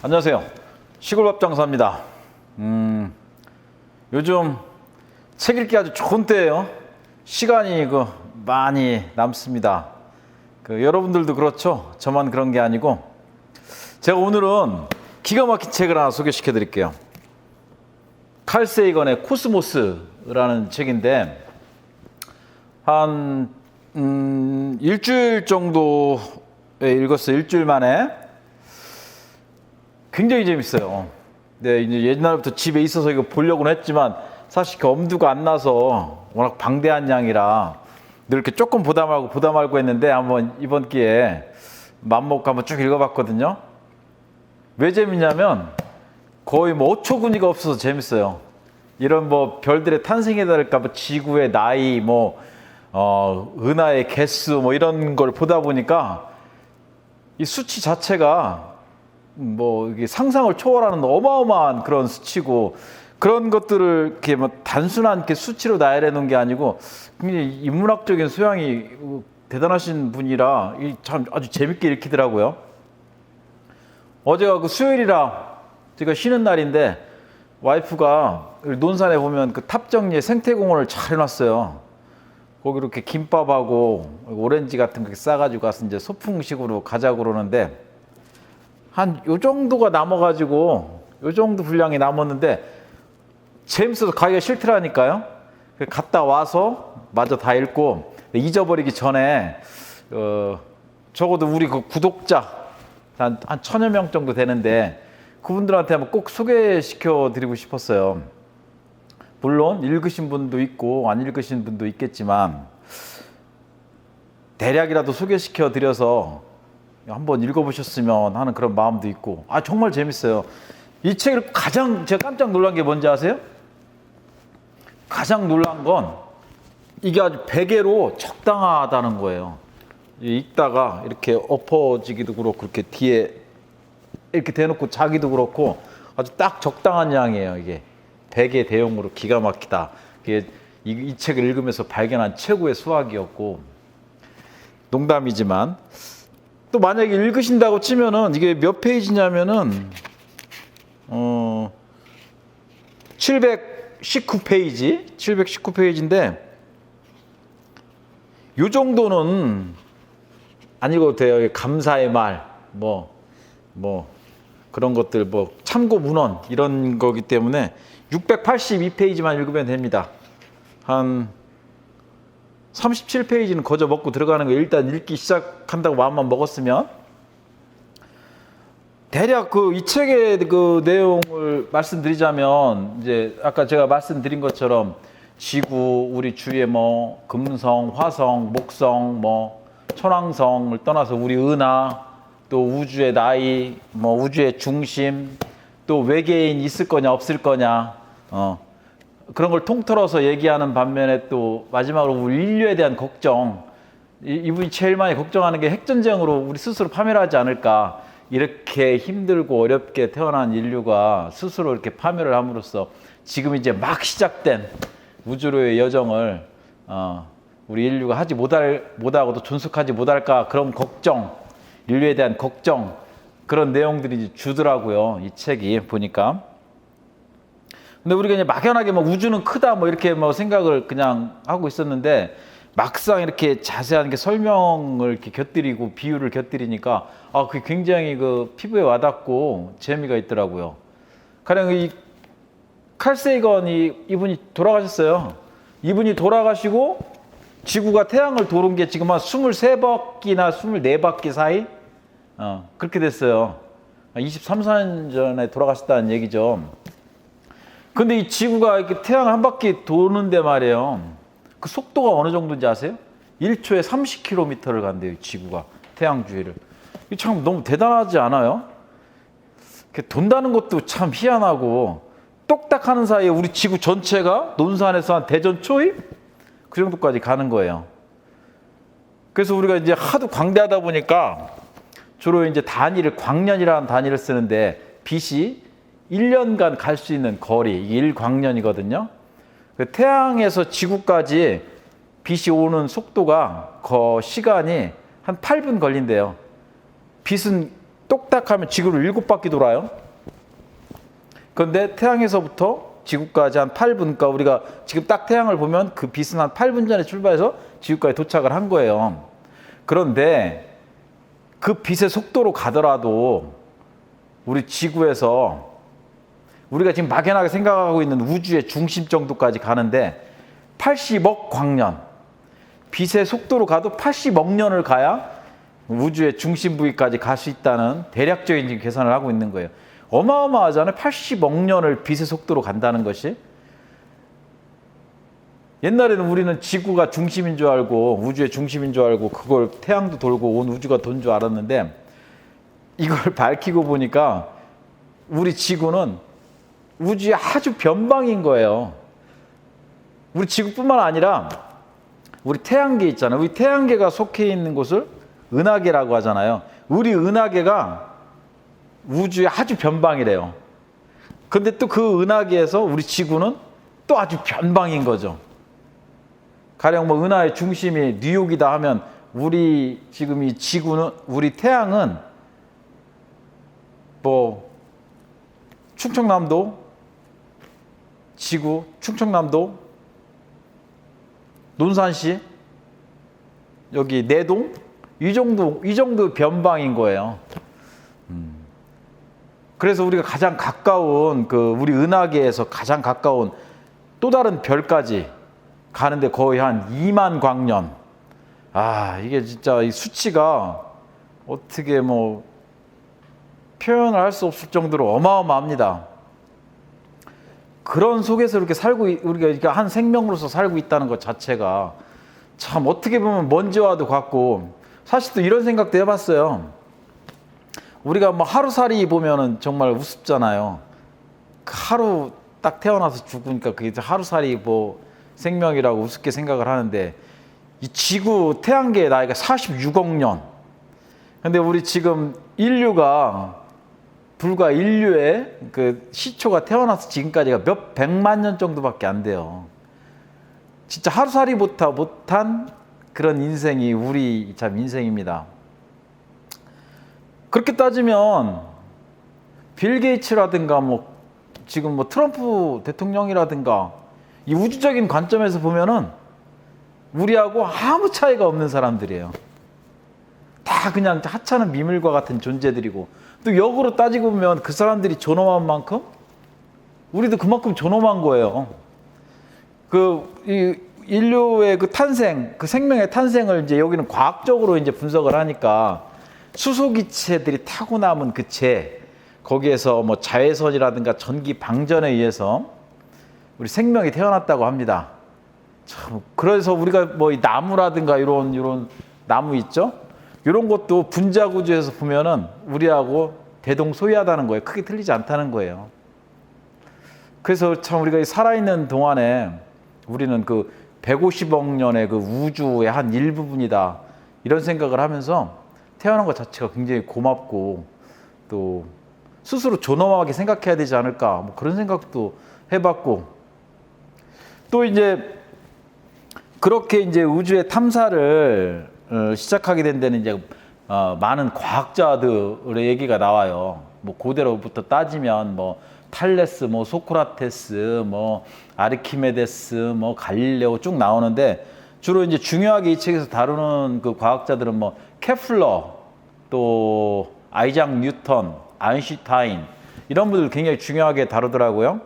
안녕하세요. 시골밥 장사입니다. 요즘 책 읽기 아주 좋은 때예요. 시간이 많이 남습니다. 여러분들도 그렇죠? 저만 그런 게 아니고 제가 오늘은 기가 막힌 책을 하나 소개시켜 드릴게요. 칼 세이건의 코스모스라는 책인데 한 일주일 정도에 읽었어요. 일주일 만에. 굉장히 재밌어요. 네, 이제 옛날부터 집에 있어서 이거 보려고는 했지만 사실 엄두가 안 나서 워낙 방대한 양이라 늘 이렇게 조금 보다 말고 했는데 한번 이번 기회에 맘먹고 한번 쭉 읽어봤거든요. 왜 재밌냐면 거의 5초근이가 없어서 재밌어요. 이런 별들의 탄생이랄까 지구의 나이 은하의 개수 이런 걸 보다 보니까 이 수치 자체가 이게 상상을 초월하는 어마어마한 그런 수치고 그런 것들을 이렇게 단순한 이렇게 수치로 나열해 놓은 게 아니고 굉장히 인문학적인 소양이 대단하신 분이라 참 아주 재밌게 읽히더라고요. 어제가 수요일이라 제가 쉬는 날인데 와이프가 논산에 보면 탑정리에 생태공원을 잘 해놨어요. 거기 이렇게 김밥하고 오렌지 같은 거 싸가지고 가서 이제 소풍식으로 가자고 그러는데 한 요 정도가 남아가지고 요 정도 분량이 남았는데 재밌어서 가기가 싫더라니까요. 갔다 와서 마저 다 읽고 잊어버리기 전에 적어도 우리 구독자 한 1000여 명 정도 되는데 그분들한테 한번 꼭 소개시켜 드리고 싶었어요. 물론 읽으신 분도 있고 안 읽으신 분도 있겠지만 대략이라도 소개시켜 드려서 한번 읽어보셨으면 하는 그런 마음도 있고 정말 재밌어요. 이 책을 가장 제가 깜짝 놀란 게 뭔지 아세요? 가장 놀란 건 이게 아주 베개로 적당하다는 거예요. 읽다가 이렇게 엎어지기도 그렇고 이렇게 뒤에 이렇게 대놓고 자기도 그렇고 아주 딱 적당한 양이에요. 이게 베개 대용으로 기가 막히다. 이게 이 책을 읽으면서 발견한 최고의 수학이었고 농담이지만 또 만약에 읽으신다고 치면은 이게 몇 페이지냐면은 719페이지인데 요 정도는 안 읽어도 돼요. 감사의 말 그런 것들 참고 문헌 이런 거기 때문에 682페이지만 읽으면 됩니다. 한 37페이지는 거저 먹고 들어가는 거 일단 읽기 시작한다고 마음만 먹었으면 대략 이 책의 내용을 말씀드리자면 이제 아까 제가 말씀드린 것처럼 지구 우리 주위에 금성, 화성, 목성, 천왕성을 떠나서 우리 은하 또 우주의 나이, 우주의 중심, 또 외계인 있을 거냐 없을 거냐 그런 걸 통틀어서 얘기하는 반면에 또 마지막으로 우리 인류에 대한 걱정, 이분이 제일 많이 걱정하는 게 핵전쟁으로 우리 스스로 파멸하지 않을까. 이렇게 힘들고 어렵게 태어난 인류가 스스로 이렇게 파멸을 함으로써 지금 이제 막 시작된 우주로의 여정을 우리 인류가 하지 못하고도 존속하지 못할까 그런 걱정, 인류에 대한 걱정 그런 내용들이 주더라고요. 이 책이 보니까. 근데 우리가 이제 막연하게 우주는 크다 이렇게 생각을 그냥 하고 있었는데 막상 이렇게 자세한 게 설명을 이렇게 곁들이고 비유를 곁들이니까 그게 굉장히 피부에 와닿고 재미가 있더라고요. 가령 이 칼 세이건이 이분이 돌아가셨어요. 이분이 돌아가시고 지구가 태양을 도는 게 지금 한 23바퀴나 24바퀴 사이 그렇게 됐어요. 23, 4년 전에 돌아가셨다는 얘기죠. 근데 이 지구가 이렇게 태양 한 바퀴 도는데 말이에요. 그 속도가 어느 정도인지 아세요? 1초에 30km를 간대요, 지구가. 태양 주위를. 이게 참 너무 대단하지 않아요? 돈다는 것도 참 희한하고 똑딱 하는 사이에 우리 지구 전체가 논산에서 한 대전 초입? 그 정도까지 가는 거예요. 그래서 우리가 이제 하도 광대하다 보니까 주로 이제 광년이라는 단위를 쓰는데 빛이 1년간 갈 수 있는 거리, 이게 1광년이거든요. 태양에서 지구까지 빛이 오는 속도가 시간이 한 8분 걸린대요. 빛은 똑딱하면 지구를 7바퀴 돌아요. 그런데 태양에서부터 지구까지 한 8분, 그러니까 우리가 지금 딱 태양을 보면 그 빛은 한 8분 전에 출발해서 지구까지 도착을 한 거예요. 그런데 그 빛의 속도로 가더라도 우리 지구에서 우리가 지금 막연하게 생각하고 있는 우주의 중심 정도까지 가는데 80억 광년, 빛의 속도로 가도 80억 년을 가야 우주의 중심 부위까지 갈 수 있다는 대략적인 지금 계산을 하고 있는 거예요. 어마어마하잖아요. 80억 년을 빛의 속도로 간다는 것이. 옛날에는 우리는 지구가 중심인 줄 알고 우주의 중심인 줄 알고 그걸 태양도 돌고 온 우주가 돈 줄 알았는데 이걸 밝히고 보니까 우리 지구는 우주의 아주 변방인 거예요. 우리 지구뿐만 아니라 우리 태양계 있잖아요. 우리 태양계가 속해 있는 곳을 은하계라고 하잖아요. 우리 은하계가 우주의 아주 변방이래요. 근데 또 그 은하계에서 우리 지구는 또 아주 변방인 거죠. 가령 뭐 은하의 중심이 뉴욕이다 하면 우리 지금 이 지구는, 우리 태양은 뭐 충청남도 지구, 충청남도 논산시 여기 내동 이 정도 변방인 거예요. 그래서 우리가 가장 가까운 그 우리 은하계에서 가장 가까운 또 다른 별까지 가는데 거의 한 2만 광년. 아, 이게 진짜 이 수치가 어떻게 뭐 표현을 할 수 없을 정도로 어마어마합니다. 그런 속에서 이렇게 우리가 한 생명으로서 살고 있다는 것 자체가 참 어떻게 보면 먼지와도 같고, 사실 또 이런 생각도 해봤어요. 우리가 뭐 하루살이 보면은 정말 우습잖아요. 하루 딱 태어나서 죽으니까 그게 하루살이 뭐 생명이라고 우습게 생각을 하는데, 이 지구 태양계의 나이가 46억 년. 근데 우리 지금 인류가 불과 인류의 그 시초가 태어나서 지금까지가 몇 백만 년 정도밖에 안 돼요. 진짜 하루살이보다 못한 그런 인생이 우리 참 인생입니다. 그렇게 따지면 빌 게이츠라든가 뭐 지금 뭐 트럼프 대통령이라든가 이 우주적인 관점에서 보면은 우리하고 아무 차이가 없는 사람들이에요. 다 그냥 하찮은 미물과 같은 존재들이고, 또 역으로 따지고 보면 그 사람들이 존엄한 만큼 우리도 그만큼 존엄한 거예요. 이 인류의 그 탄생, 그 생명의 탄생을 이제 여기는 과학적으로 이제 분석을 하니까 수소기체들이 타고 남은 그 거기에서 뭐 자외선이라든가 전기 방전에 의해서 우리 생명이 태어났다고 합니다. 참, 그래서 우리가 뭐 이 나무라든가 이런 나무 있죠? 이런 것도 분자구조에서 보면은 우리하고 대동소이하다는 거예요. 크게 틀리지 않다는 거예요. 그래서 참 우리가 살아있는 동안에 우리는 그 150억 년의 그 우주의 한 일부분이다, 이런 생각을 하면서 태어난 것 자체가 굉장히 고맙고 또 스스로 존엄하게 생각해야 되지 않을까, 뭐 그런 생각도 해봤고, 또 이제 그렇게 이제 우주의 탐사를 시작하게 된 데는 이제 많은 과학자들의 얘기가 나와요. 뭐 고대로부터 따지면 뭐 탈레스, 뭐 소크라테스, 뭐 아르키메데스, 뭐 갈릴레오 쭉 나오는데, 주로 이제 중요하게 이 책에서 다루는 그 과학자들은 뭐 케플러, 또 아이작 뉴턴, 아인슈타인, 이런 분들 굉장히 중요하게 다루더라고요.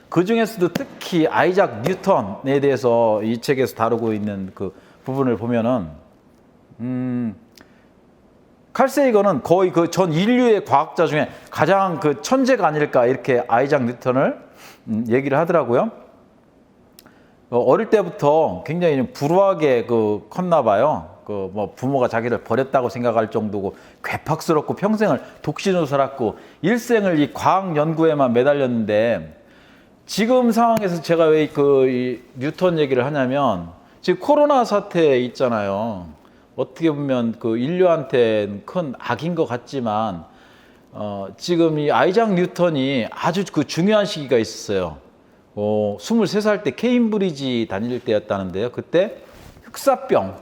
그 중에서도 특히 아이작 뉴턴에 대해서 이 책에서 다루고 있는 그 부분을 보면은 칼 세이건은 거의 그 전 인류의 과학자 중에 가장 그 천재가 아닐까, 이렇게 아이작 뉴턴을 얘기를 하더라고요. 어릴 때부터 굉장히 불우하게 컸나 봐요. 뭐 부모가 자기를 버렸다고 생각할 정도고 괴팍스럽고 평생을 독신으로 살았고 일생을 이 과학 연구에만 매달렸는데, 지금 상황에서 제가 왜 이 뉴턴 얘기를 하냐면, 지금 코로나 사태 있잖아요. 어떻게 보면 그 인류한테는 큰 악인 것 같지만 지금 이 아이작 뉴턴이 아주 그 중요한 시기가 있었어요. 23살 때 케임브리지 다닐 때였다는데요. 그때 흑사병,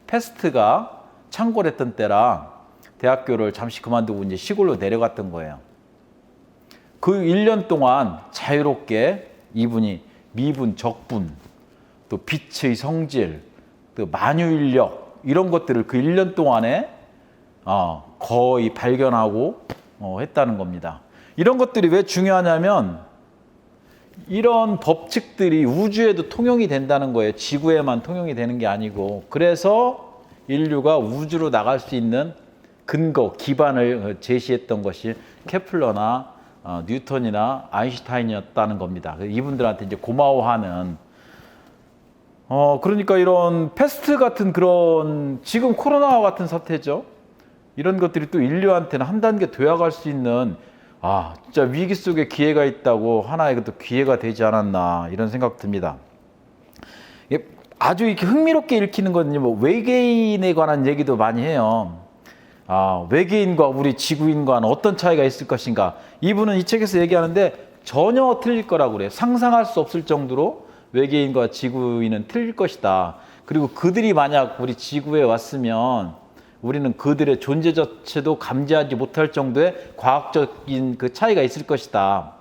패스트가 창궐했던 때라 대학교를 잠시 그만두고 이제 시골로 내려갔던 거예요. 그 1년 동안 자유롭게 이분이 미분, 적분, 또 빛의 성질, 또 만유인력 이런 것들을 그 1년 동안에 거의 발견하고 했다는 겁니다. 이런 것들이 왜 중요하냐면 이런 법칙들이 우주에도 통용이 된다는 거예요. 지구에만 통용이 되는 게 아니고. 그래서 인류가 우주로 나갈 수 있는 근거, 기반을 제시했던 것이 케플러나 뉴턴이나 아인슈타인이었다는 겁니다. 이분들한테 이제 고마워하는 그러니까 이런 패스트 같은 그런 지금 코로나와 같은 사태죠. 이런 것들이 또 인류한테는 한 단계 도약할 수 있는 진짜 위기 속에 기회가 있다고 하나의 또 기회가 되지 않았나 이런 생각 듭니다. 아주 이렇게 흥미롭게 읽히는 건 뭐 외계인에 관한 얘기도 많이 해요. 외계인과 우리 지구인과는 어떤 차이가 있을 것인가. 이분은 이 책에서 얘기하는데 전혀 틀릴 거라고 그래요. 상상할 수 없을 정도로 외계인과 지구인은 틀릴 것이다. 그리고 그들이 만약 우리 지구에 왔으면 우리는 그들의 존재 자체도 감지하지 못할 정도의 과학적인 그 차이가 있을 것이다.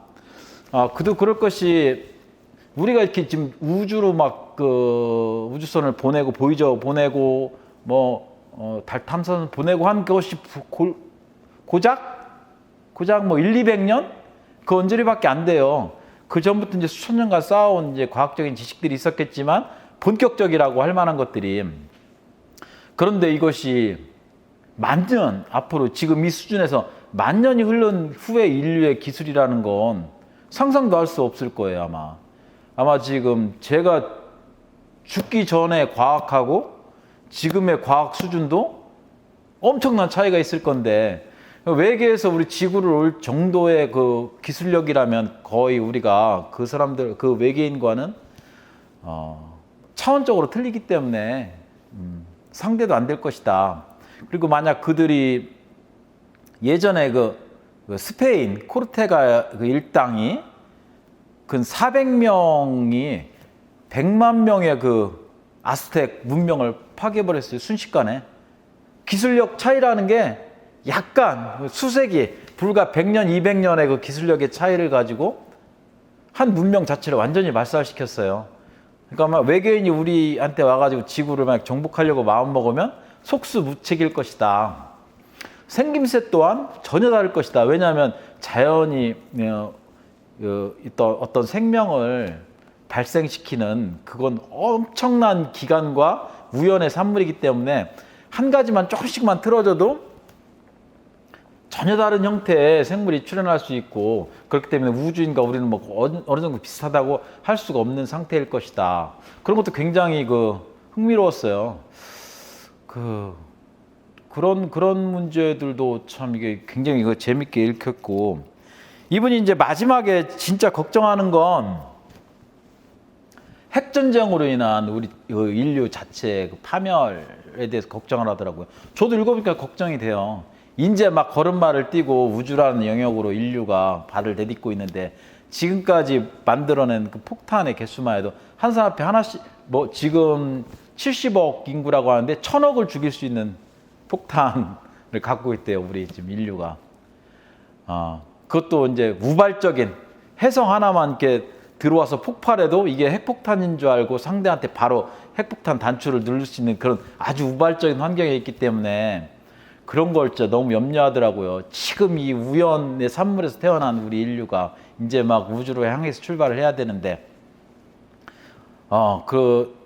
그도 그럴 것이 우리가 이렇게 지금 우주로 막 그 우주선을 보내고 보이저 보내고 달 탐사선 보내고 한 것이 고작 뭐 1,200년? 그 언저리밖에 안 돼요. 그 전부터 이제 수천 년간 쌓아온 이제 과학적인 지식들이 있었겠지만 본격적이라고 할 만한 것들이. 그런데 이것이 만년 앞으로 지금 이 수준에서 만년이 흐른 후에 인류의 기술이라는 건 상상도 할 수 없을 거예요, 아마 지금 제가 죽기 전에 과학하고 지금의 과학 수준도 엄청난 차이가 있을 건데 외계에서 우리 지구를 올 정도의 그 기술력이라면 거의 우리가 그 사람들 그 외계인과는 차원적으로 틀리기 때문에 상대도 안 될 것이다. 그리고 만약 그들이 예전에 그 스페인 코르테가 그 일당이 근 400명이 100만 명의 그 아스텍 문명을 파괴해버렸어요. 순식간에. 기술력 차이라는 게 약간 수세기, 불과 100년, 200년의 그 기술력의 차이를 가지고 한 문명 자체를 완전히 말살시켰어요. 그러니까 아마 외계인이 우리한테 와가지고 지구를 막 정복하려고 마음먹으면 속수무책일 것이다. 생김새 또한 전혀 다를 것이다. 왜냐하면 자연이 어떤 생명을 발생시키는 그건 엄청난 기간과 우연의 산물이기 때문에 한 가지만 조금씩만 틀어져도 전혀 다른 형태의 생물이 출현할 수 있고 그렇기 때문에 우주인과 우리는 뭐 어느 정도 비슷하다고 할 수가 없는 상태일 것이다. 그런 것도 굉장히 흥미로웠어요. 그런 문제들도 참 이게 굉장히 재밌게 읽혔고 이분이 이제 마지막에 진짜 걱정하는 건 핵전쟁으로 인한 우리 인류 자체의 파멸에 대해서 걱정을 하더라고요. 저도 읽어보니까 걱정이 돼요. 이제 막 걸음마를 띄고 우주라는 영역으로 인류가 발을 내딛고 있는데 지금까지 만들어낸 그 폭탄의 개수만 해도 한 사람 앞에 하나씩 지금 70억 인구라고 하는데 1,000억을 죽일 수 있는 폭탄을 갖고 있대요. 우리 지금 인류가. 그것도 이제 우발적인 해성 하나만 이렇게 들어와서 폭발해도 이게 핵폭탄인 줄 알고 상대한테 바로 핵폭탄 단추를 누를 수 있는 그런 아주 우발적인 환경에 있기 때문에 그런 걸 진짜 너무 염려하더라고요. 지금 이 우연의 산물에서 태어난 우리 인류가 이제 막 우주로 향해서 출발을 해야 되는데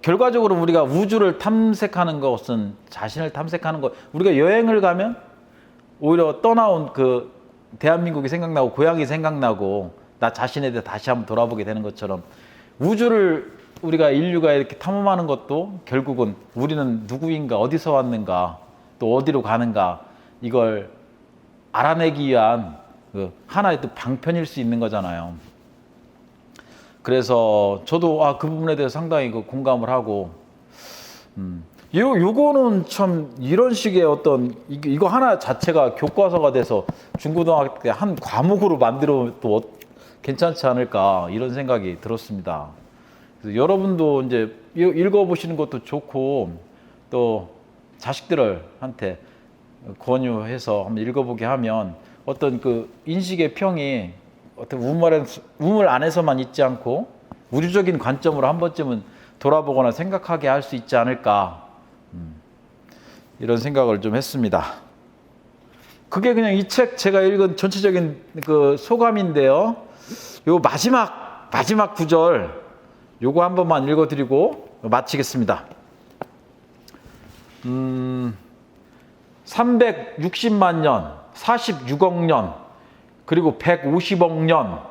결과적으로 우리가 우주를 탐색하는 것은 자신을 탐색하는 것. 우리가 여행을 가면 오히려 떠나온 그 대한민국이 생각나고 고향이 생각나고 나 자신에 대해 다시 한번 돌아보게 되는 것처럼 우주를 우리가 인류가 이렇게 탐험하는 것도 결국은 우리는 누구인가, 어디서 왔는가, 또 어디로 가는가 이걸 알아내기 위한 하나의 또 방편일 수 있는 거잖아요. 그래서 저도 그 부분에 대해서 상당히 공감을 하고 요거는 참 이런 식의 어떤 이거 하나 자체가 교과서가 돼서 중고등학교 때 한 과목으로 만들어도 괜찮지 않을까 이런 생각이 들었습니다. 그래서 여러분도 이제 읽어보시는 것도 좋고 또 자식들한테 권유해서 한번 읽어보게 하면 어떤 그 인식의 평이 어떤 우물 안에서만 있지 않고 우주적인 관점으로 한 번쯤은 돌아보거나 생각하게 할 수 있지 않을까, 이런 생각을 좀 했습니다. 그게 그냥 이 책 제가 읽은 전체적인 그 소감인데요. 요 마지막 구절 요거 한 번만 읽어드리고 마치겠습니다. 360만 년, 46억 년, 그리고 150억 년.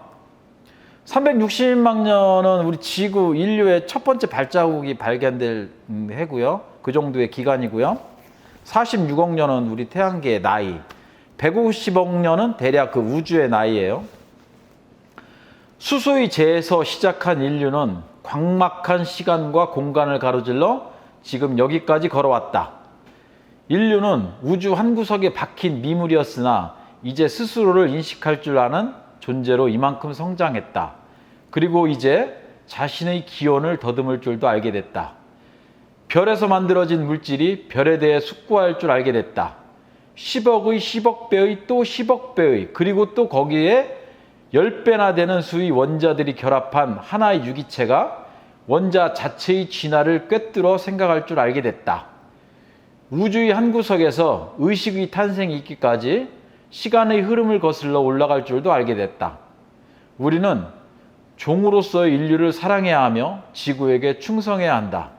360만 년은 우리 지구 인류의 첫 번째 발자국이 발견될 해고요. 그 정도의 기간이고요. 46억 년은 우리 태양계의 나이, 150억 년은 대략 그 우주의 나이예요. 수소의 재에서 시작한 인류는 광막한 시간과 공간을 가로질러 지금 여기까지 걸어왔다. 인류는 우주 한 구석에 박힌 미물이었으나 이제 스스로를 인식할 줄 아는 존재로 이만큼 성장했다. 그리고 이제 자신의 기원을 더듬을 줄도 알게 됐다. 별에서 만들어진 물질이 별에 대해 숙고할 줄 알게 됐다. 10억의 10억 배의 또 10억 배의 그리고 또 거기에 10배나 되는 수의 원자들이 결합한 하나의 유기체가 원자 자체의 진화를 꿰뚫어 생각할 줄 알게 됐다. 우주의 한 구석에서 의식의 탄생이 있기까지 시간의 흐름을 거슬러 올라갈 줄도 알게 됐다. 우리는 종으로서의 인류를 사랑해야 하며 지구에게 충성해야 한다.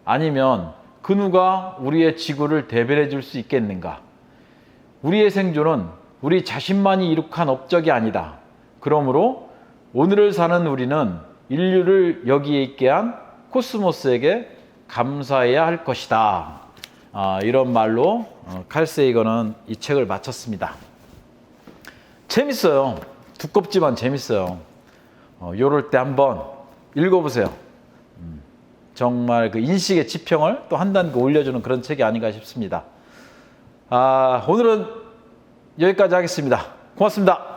아니면 그 누가 우리의 지구를 대변해 줄 수 있겠는가? 우리의 생존은 우리 자신만이 이룩한 업적이 아니다. 그러므로 오늘을 사는 우리는 인류를 여기에 있게 한 코스모스에게 감사해야 할 것이다. 이런 말로 칼 세이건은 이 책을 마쳤습니다. 재밌어요. 두껍지만 재밌어요. 요럴 때 한번 읽어보세요. 정말 그 인식의 지평을 또 한 단계 올려주는 그런 책이 아닌가 싶습니다. 오늘은 여기까지 하겠습니다. 고맙습니다.